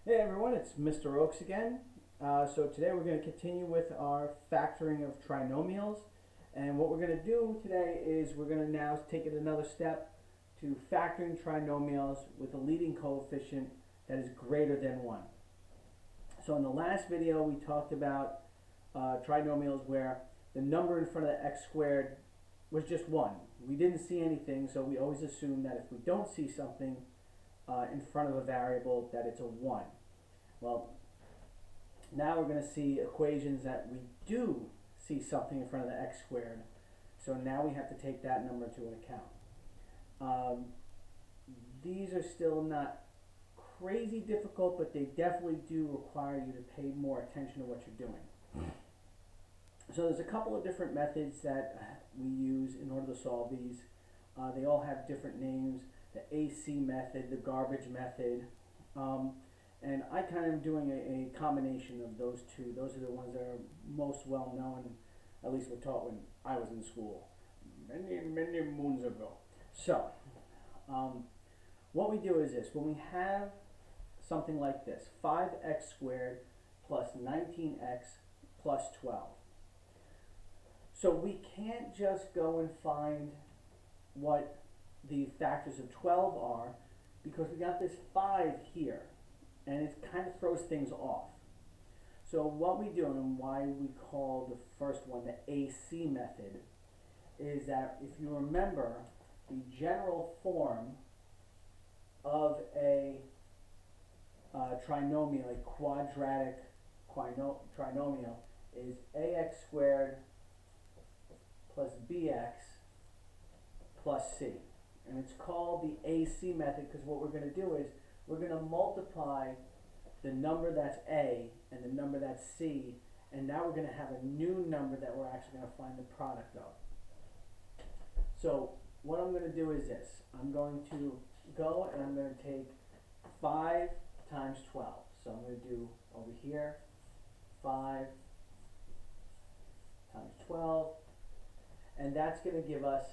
Hey everyone, it's Mr. Oaks again. So today we're going to continue with our factoring of trinomials. And what we're going to do today is we're going to now take it another step to factoring trinomials with a leading coefficient that is greater than 1. So in the last video we talked about trinomials where the number in front of the x squared was just 1. We didn't see anything, so we always assume that if we don't see something in front of a variable that it's a 1. Well, now we're going to see equations that we do see something in front of the x squared. So now we have to take that number into account. These are still not crazy difficult, but they definitely do require you to pay more attention to what you're doing. So there's a couple of different methods that we use in order to solve these. They all have different names. The AC method, the garbage method, and I kind of am doing a combination of those two. Those are the ones that are most well known, at least were taught when I was in school, many moons ago. So, what we do is this. When we have something like this, 5x squared plus 19x plus 12. So we can't just go and find what the factors of 12 are, because we got this 5 here and it kind of throws things off. So what we do, and why we call the first one the AC method, is that if you remember, the general form of a trinomial, a quadratic trinomial, is ax squared plus bx plus c. And it's called the AC method because what we're going to do is we're going to multiply the number that's a and the number that's c, and now we're going to have a new number that we're actually going to find the product of. So what I'm going to do is this. I'm going to go and I'm going to take 5 times 12. So I'm going to do over here 5 times 12, and that's going to give us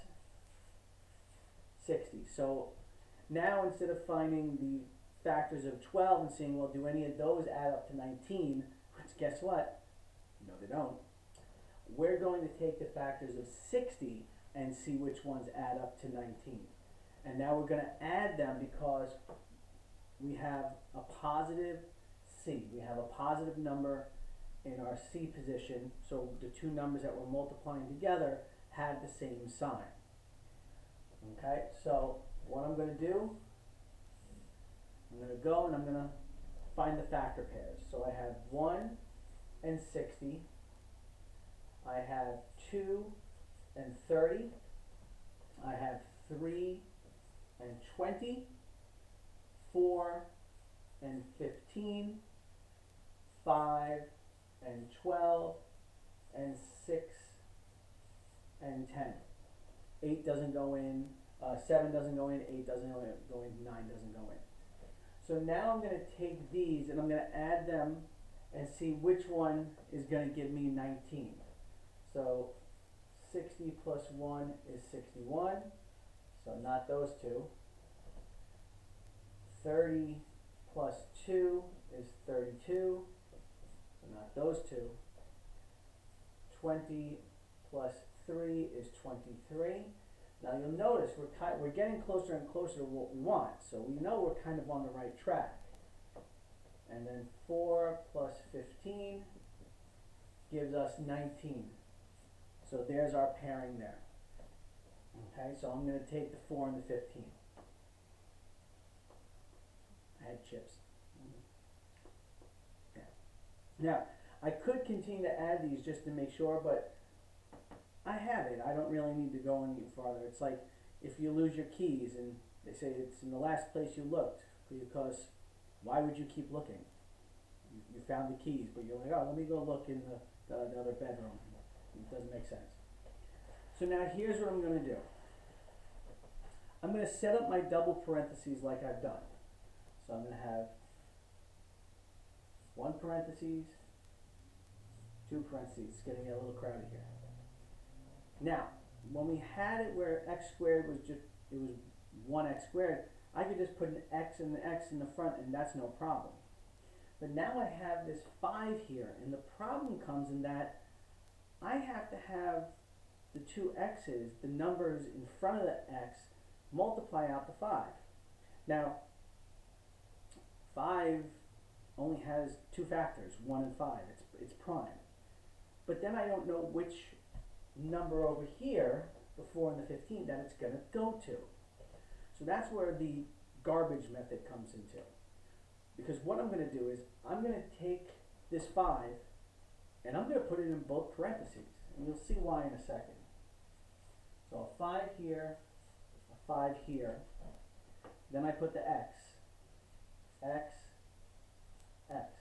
60. So now instead of finding the factors of 12 and seeing, well, do any of those add up to 19, which guess what? No, they don't. We're going to take the factors of 60 and see which ones add up to 19. And now we're going to add them because we have a positive c. We have a positive number in our c position, so the two numbers that we're multiplying together have the same sign. Okay, so what I'm going to do, I'm going to go and I'm going to find the factor pairs. So I have 1 and 60. I have 2 and 30. I have 3 and 20. 4 and 15. 5 and 12. And 6 and 10. 8 doesn't go in, 7 doesn't go in, 8 doesn't go in, 9 doesn't go in. So now I'm going to take these and I'm going to add them and see which one is going to give me 19. So 60 plus 1 is 61, so not those two. 30 plus 2 is 32, so not those two. 20 plus 3 is 23. Now you'll notice we're getting closer and closer to what we want, so we know we're kind of on the right track. And then 4 plus 15 gives us 19. So there's our pairing there. Okay, so I'm going to take the 4 and the 15. I had chips. Yeah. Now, I could continue to add these just to make sure, but I have it. I don't really need to go any farther. It's like if you lose your keys and they say it's in the last place you looked, because why would you keep looking? You found the keys, but you're like, oh, let me go look in the other bedroom. It doesn't make sense. So now here's what I'm going to do. I'm going to set up my double parentheses like I've done. So I'm going to have 1 parentheses, 2 parentheses. It's getting a little crowded here. Now, when we had it where x squared was just, it was 1x squared, I could just put an x and the x in the front and that's no problem. But now I have this 5 here, and the problem comes in that I have to have the two x's, the numbers in front of the x, multiply out the 5. Now, 5 only has two factors, 1 and 5. It's prime. But then I don't know which number over here, the 4 and the 15, that it's going to go to. So that's where the garbage method comes into. Because what I'm going to do is, I'm going to take this 5, and I'm going to put it in both parentheses. And you'll see why in a second. So a 5 here, a 5 here. Then I put the x. X, x.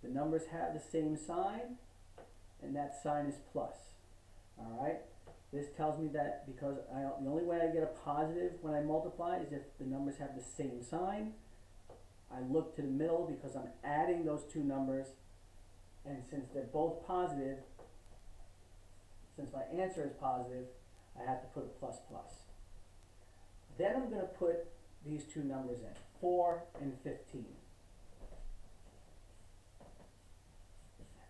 The numbers have the same sign, and that sign is plus. Alright? This tells me that because the only way I get a positive when I multiply is if the numbers have the same sign. I look to the middle because I'm adding those two numbers, and since they're both positive, since my answer is positive, I have to put a plus plus. Then I'm going to put these two numbers in, 4 and 15.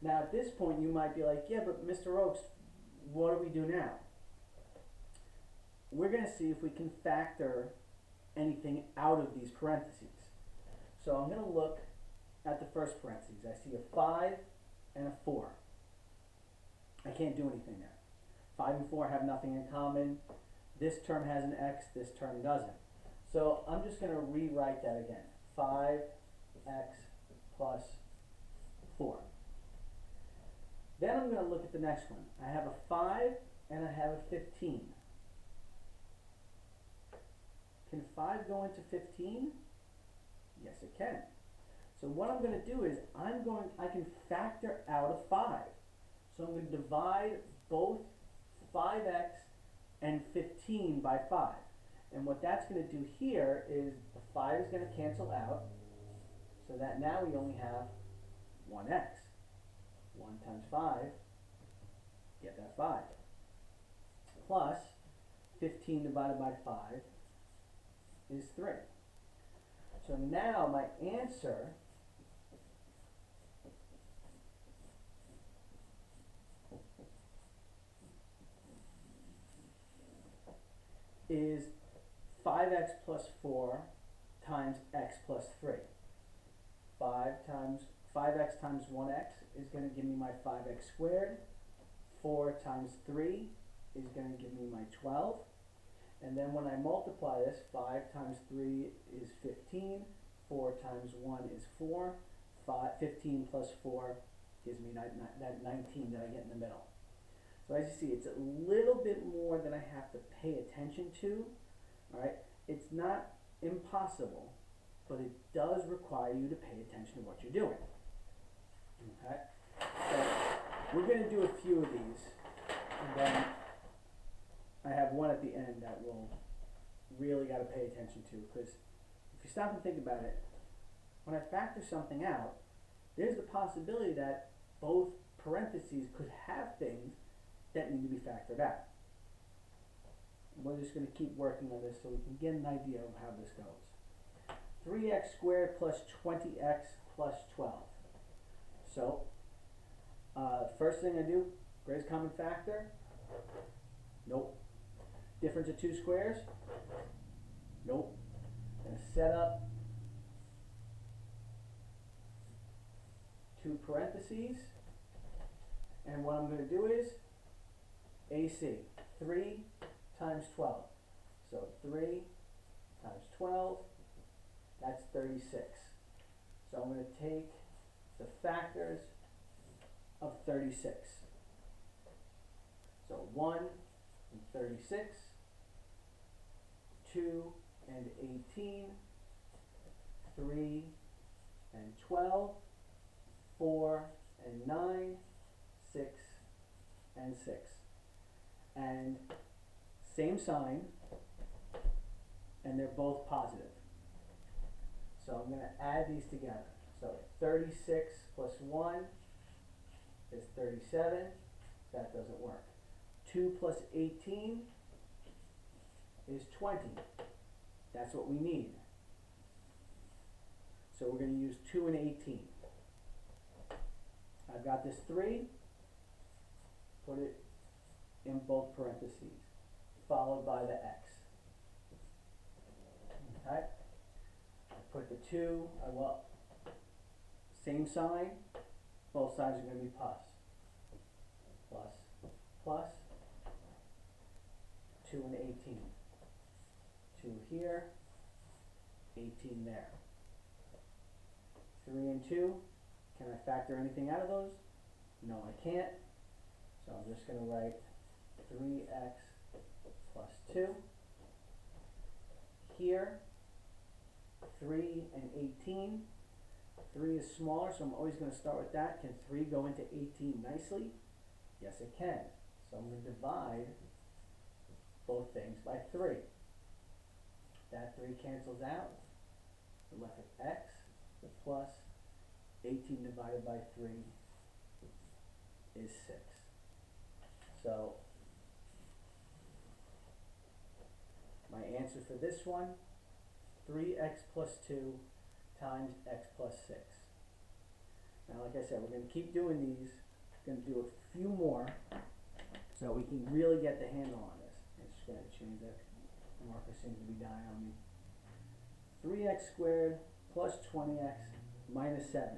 Now at this point you might be like, yeah, but Mr. Oakes, what do we do now? We're going to see if we can factor anything out of these parentheses. So I'm going to look at the first parentheses. I see a 5 and a 4. I can't do anything there. 5 and 4 have nothing in common. This term has an x, this term doesn't. So I'm just going to rewrite that again. 5x plus 4. Then I'm going to look at the next one. I have a 5 and I have a 15. Can 5 go into 15? Yes, it can. So what I'm going to do is I can factor out a 5. So I'm going to divide both 5x and 15 by 5. And what that's going to do here is the 5 is going to cancel out, so that now we only have 1x. 1 times 5, get that 5. Plus 15 divided by 5 is 3. So now my answer is 5x plus 4 times x plus 3. 5x times 1x is going to give me my 5x squared. 4 times 3 is going to give me my 12. And then when I multiply this, 5 times 3 is 15. 4 times 1 is 4. 15 plus 4 gives me that 19 that I get in the middle. So as you see, it's a little bit more than I have to pay attention to. Alright, it's not impossible, but it does require you to pay attention to what you're doing. Okay, so we're going to do a few of these, and then I have one at the end that we'll really got to pay attention to, because if you stop and think about it, when I factor something out, there's the possibility that both parentheses could have things that need to be factored out. We're just going to keep working on this so we can get an idea of how this goes. 3x squared plus 20x plus 12. So, first thing I do, greatest common factor? Nope. Difference of two squares? Nope. I'm going to set up two parentheses, and what I'm going to do is AC, 3 times 12. So 3 times 12, that's 36. So I'm going to take the factors of 36. So 1 and 36, 2 and 18, 3 and 12, 4 and 9, 6 and 6. And same sign, and they're both positive. So I'm going to add these together. So 36 plus 1 is 37. That doesn't work. 2 plus 18 is 20. That's what we need. So we're going to use 2 and 18. I've got this 3, put it in both parentheses, followed by the x. Okay? I put the 2, same sign, both sides are going to be plus. Plus, plus, 2 and 18. 2 here, 18 there. 3 and 2, can I factor anything out of those? No, I can't. So I'm just going to write 3x plus 2. Here, 3 and 18. 3 is smaller, so I'm always going to start with that. Can 3 go into 18 nicely? Yes, it can. So I'm going to divide both things by 3. That 3 cancels out. We're left with x plus 18 divided by 3 is 6. So my answer for this one, 3x plus 2 times x plus 6. Now, like I said, we're going to keep doing these. We're going to do a few more so we can really get the handle on this. I'm just going to change that. The marker seems to be dying on me. 3x squared plus 20x minus 7.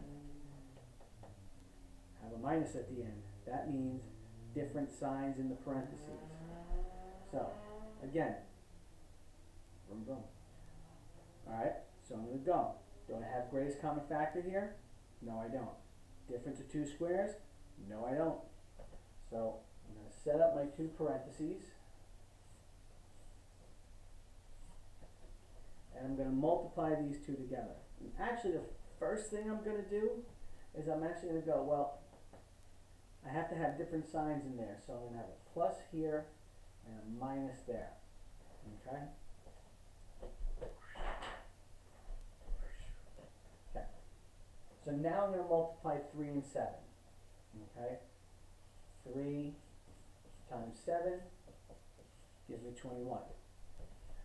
Have a minus at the end. That means different signs in the parentheses. So, again, boom, boom. Alright, so I'm going to go. Do I have greatest common factor here? No, I don't. Difference of 2 squares? No, I don't. So, I'm going to set up my 2 parentheses. And I'm going to multiply these 2 together. And actually, the first thing I'm going to do is I'm actually going to go, well, I have to have different signs in there. So I'm going to have a plus here and a minus there. Okay? Okay. So now I'm going to multiply 3 and 7. Okay? 3 times 7 gives me 21.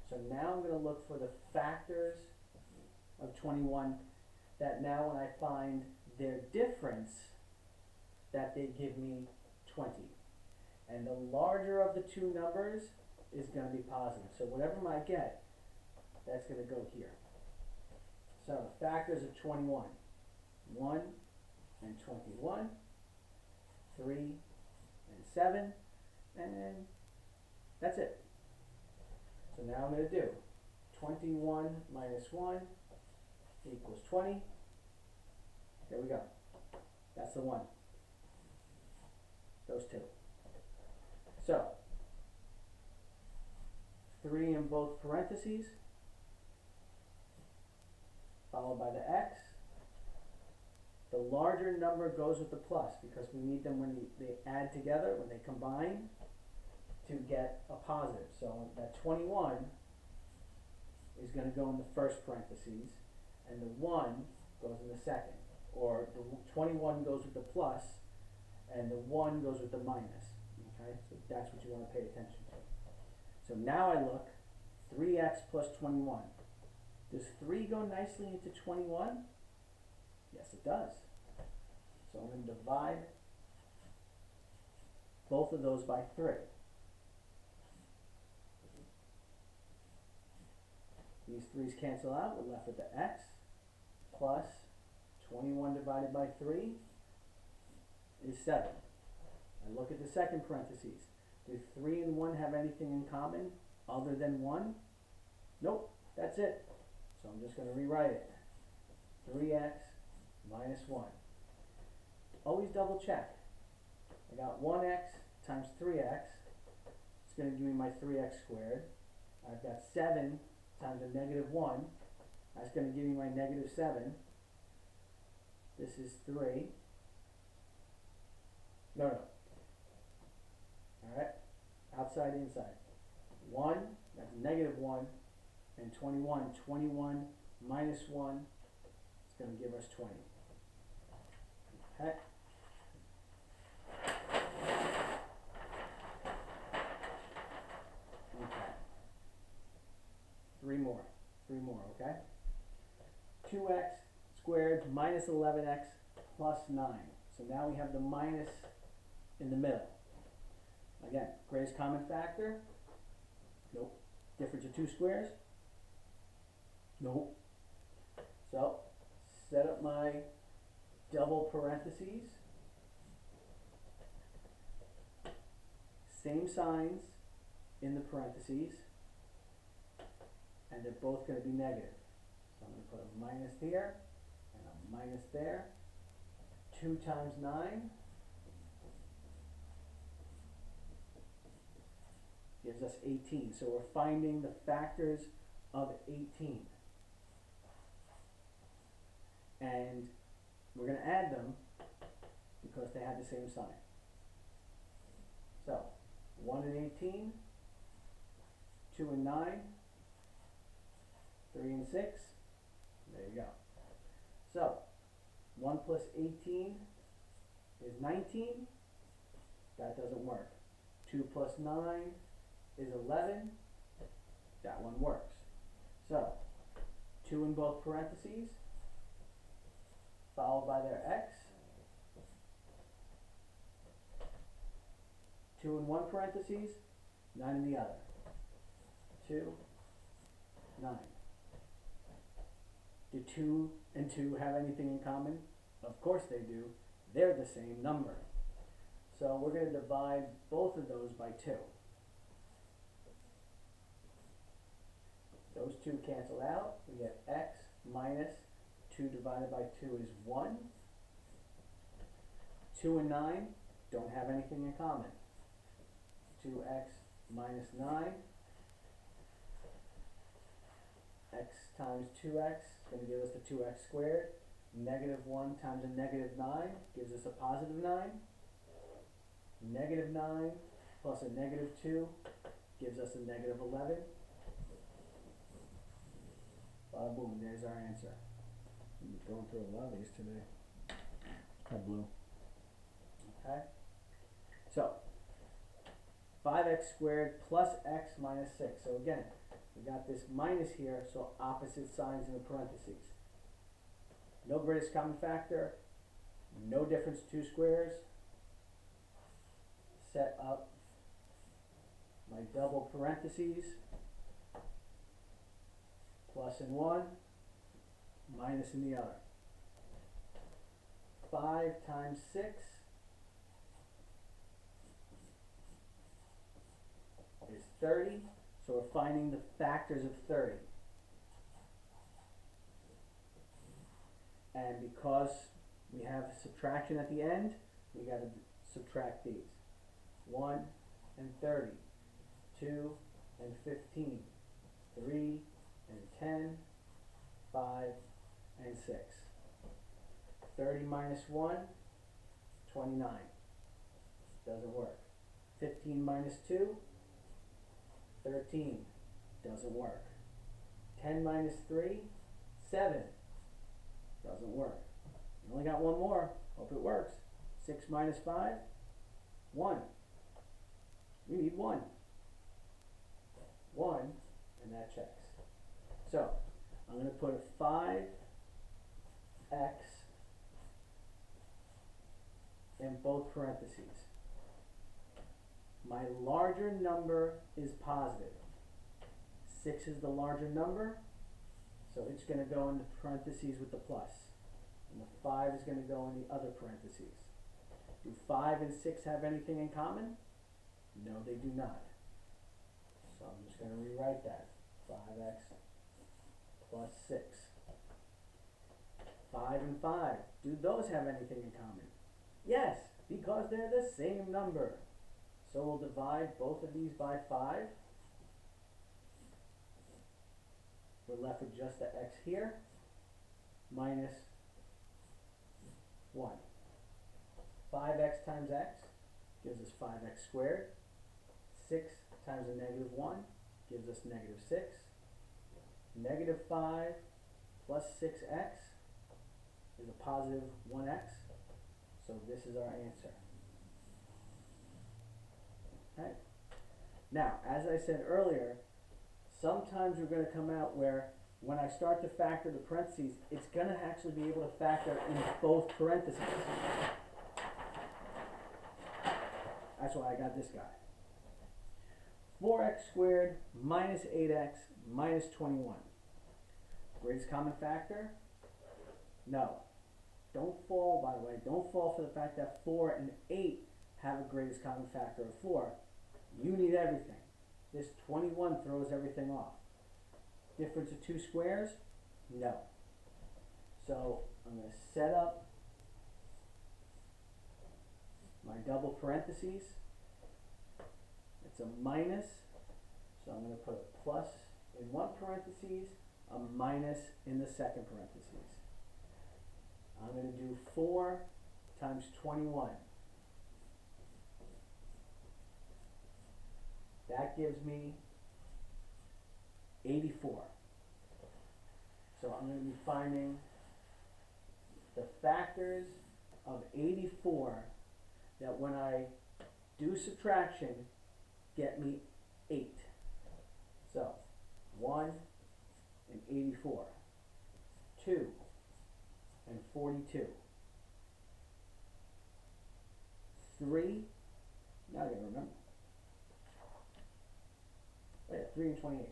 So now I'm going to look for the factors of 21 that now when I find their difference, that they give me 20. And the larger of the 2 numbers is going to be positive. So whatever I get, that's going to go here. So the factors of 21, 1 and 21, 3 and 7, and that's it. So now I'm going to do 21 minus 1 equals 20. There we go. That's the one. Those 2. So 3 in both parentheses, followed by the x. The larger number goes with the plus because we need them when they add together, when they combine, to get a positive. So that 21 is going to go in the first parentheses, and the 1 goes in the second. Or the 21 goes with the plus, and the 1 goes with the minus. Okay, so that's what you want to pay attention to. So now I look, 3x plus 21. Does 3 go nicely into 21? Yes, it does. So I'm going to divide both of those by 3. These 3's cancel out. We're left with the x plus 21 divided by 3 is 7. I look at the second parentheses. Do 3 and 1 have anything in common other than 1? Nope, that's it. So I'm just going to rewrite it. 3x minus 1. Always double check. I got 1x times 3x. It's going to give me my 3x squared. I've got 7 times a negative 1. That's going to give me my negative 7. This is 3. No. Alright? Outside, inside. 1, that's negative 1. And 21. 21 minus 1 is going to give us 20. Okay? Okay. 3 more, okay? 2x squared minus 11x plus 9. So now we have the minus in the middle. Again, greatest common factor? Nope. Difference of two squares? Nope. So, set up my double parentheses. Same signs in the parentheses. And they're both going to be negative. So I'm going to put a minus here and a minus there. 2 times 9 gives us 18. So we're finding the factors of 18. And we're going to add them because they have the same sign. So 1 and 18, 2 and 9, 3 and 6, there you go. So 1 plus 18 is 19, that doesn't work. 2 plus 9 is 11, that one works. So 2 in both parentheses, followed by their x. 2 in one parentheses, 9 in the other. 2, 9. Do 2 and 2 have anything in common? Of course they do. They're the same number. So we're going to divide both of those by 2. Those 2 cancel out. We get x minus 2 divided by 2 is 1. 2 and 9 don't have anything in common. 2x minus 9. X times 2x is going to give us the 2x squared. Negative 1 times a negative 9 gives us a positive 9. Negative 9 plus a negative 2 gives us a negative 11. Bada boom, there's our answer. I'm going through a lot of these today. I blue. Okay. So 5x squared plus x minus 6. So again, we got this minus here, so opposite signs in the parentheses. No greatest common factor, no difference two squares. Set up my double parentheses, plus in one, minus in the other. 5 times 6 is 30, so we're finding the factors of 30. And because we have subtraction at the end, we got to subtract these. 1 and 30, 2 and 15, 3 and 10, 5 and 6. 30 minus 1, 29. Doesn't work. 15 minus 2, 13. Doesn't work. 10 minus 3, 7. Doesn't work. You only got one more. Hope it works. 6 minus 5, 1. We need 1. 1, and that checks. So, I'm going to put a 5x in both parentheses. My larger number is positive. 6 is the larger number, so it's going to go in the parentheses with the plus. And the 5 is going to go in the other parentheses. Do 5 and 6 have anything in common? No, they do not. So I'm just going to rewrite that. 5x plus 6. 5 and 5. Do those have anything in common? Yes, because they're the same number. So we'll divide both of these by 5. We're left with just the x here, minus 1. 5x times x gives us 5x squared. 6 times a negative 1 gives us negative 6. Negative 5 plus 6x is a positive 1x. So this is our answer. Okay. Now, as I said earlier, sometimes we're going to come out where when I start to factor the parentheses, it's going to actually be able to factor in both parentheses. That's why I got this guy. 4x squared minus 8x minus 21. Greatest common factor? No. Don't fall, by the way, don't fall for the fact that 4 and 8 have a greatest common factor of 4. You need everything. This 21 throws everything off. Difference of 2 squares? No. So I'm going to set up my double parentheses. It's a minus, so I'm going to put a plus in one parentheses, a minus in the second parentheses. I'm going to do 4 times 21. That gives me 84. So I'm going to be finding the factors of 84 that when I do subtraction get me 8. So 1 and 84, 2 and 42, 3, now I gotta remember. Oh yeah, 3 and 28.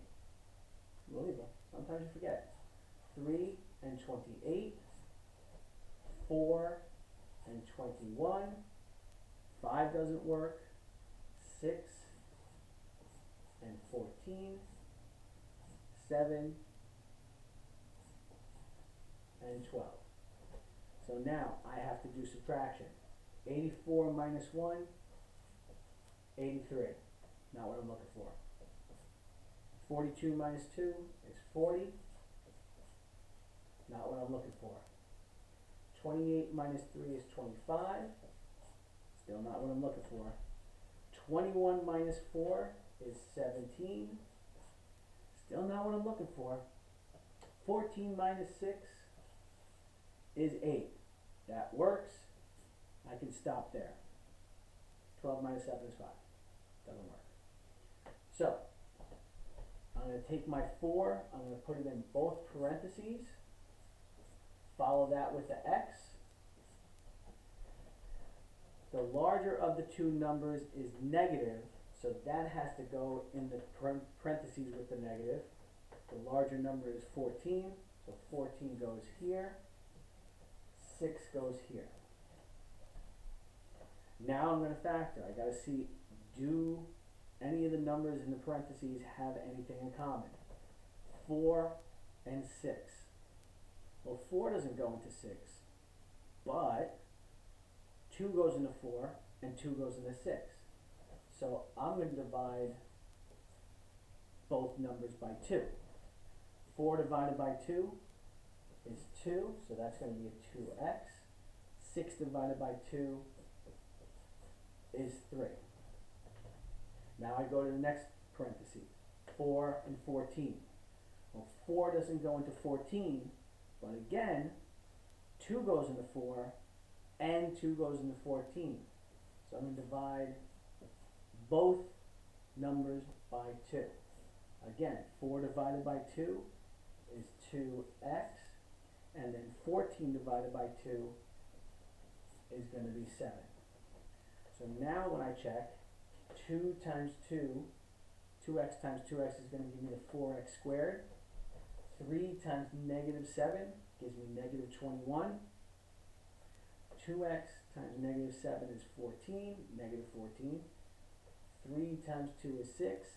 Unbelievable. Sometimes you forget. 3 and 28, 4 and 21, 5 doesn't work, 6 and 14, 7 and 12. So now I have to do subtraction. 84 minus 1, 83. Not what I'm looking for. 42 minus 2 is 40. Not what I'm looking for. 28 minus 3 is 25. Still not what I'm looking for. 21 minus 4 is 17. Still not what I'm looking for. 14 minus 6 is 8. That works. I can stop there. 12 minus 7 is 5. Doesn't work. So, I'm going to take my 4, I'm going to put it in both parentheses. Follow that with the x. The larger of the two numbers is negative, so that has to go in the parentheses with the negative. The larger number is 14, so 14 goes here, 6 goes here. Now I'm going to factor. I got to see, do any of the numbers in the parentheses have anything in common? 4 and 6. Well, 4 doesn't go into 6, but 2 goes into 4 and 2 goes into 6. So I'm going to divide both numbers by 2. 4 divided by 2 is 2, so that's going to be a 2x. 6 divided by 2 is 3. Now I go to the next parenthesis, 4 and 14. Well, 4 doesn't go into 14, but again, 2 goes into 4 and 2 goes into 14. So I'm going to divide both numbers by 2. Again, 4 divided by 2 is 2x, and then 14 divided by 2 is going to be 7. So now when I check, 2 times 2, 2x times 2x is going to give me the 4x squared. 3 times negative 7 gives me negative 21. 2x times negative 7 is 14, negative 14. 3 times 2 is 6.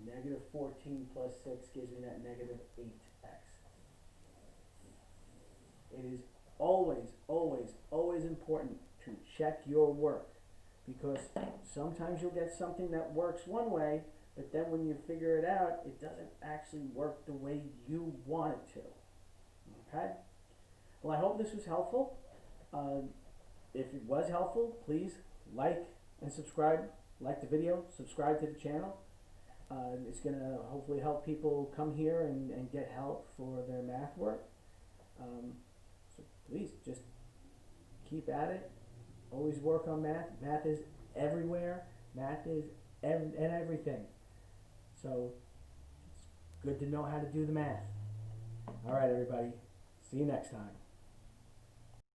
Negative 14 plus 6 gives me that negative 8x. It is always, always, always important to check your work, because sometimes you'll get something that works one way, but then when you figure it out, it doesn't actually work the way you want it to. Okay? Well, I hope this was helpful. If it was helpful, please like and subscribe. Like the video, subscribe to the channel. It's going to hopefully help people come here and get help for their math work. So please just keep at it. Always work on math. Math is everywhere. Math is in everything. So it's good to know how to do the math. everybody. See you next time.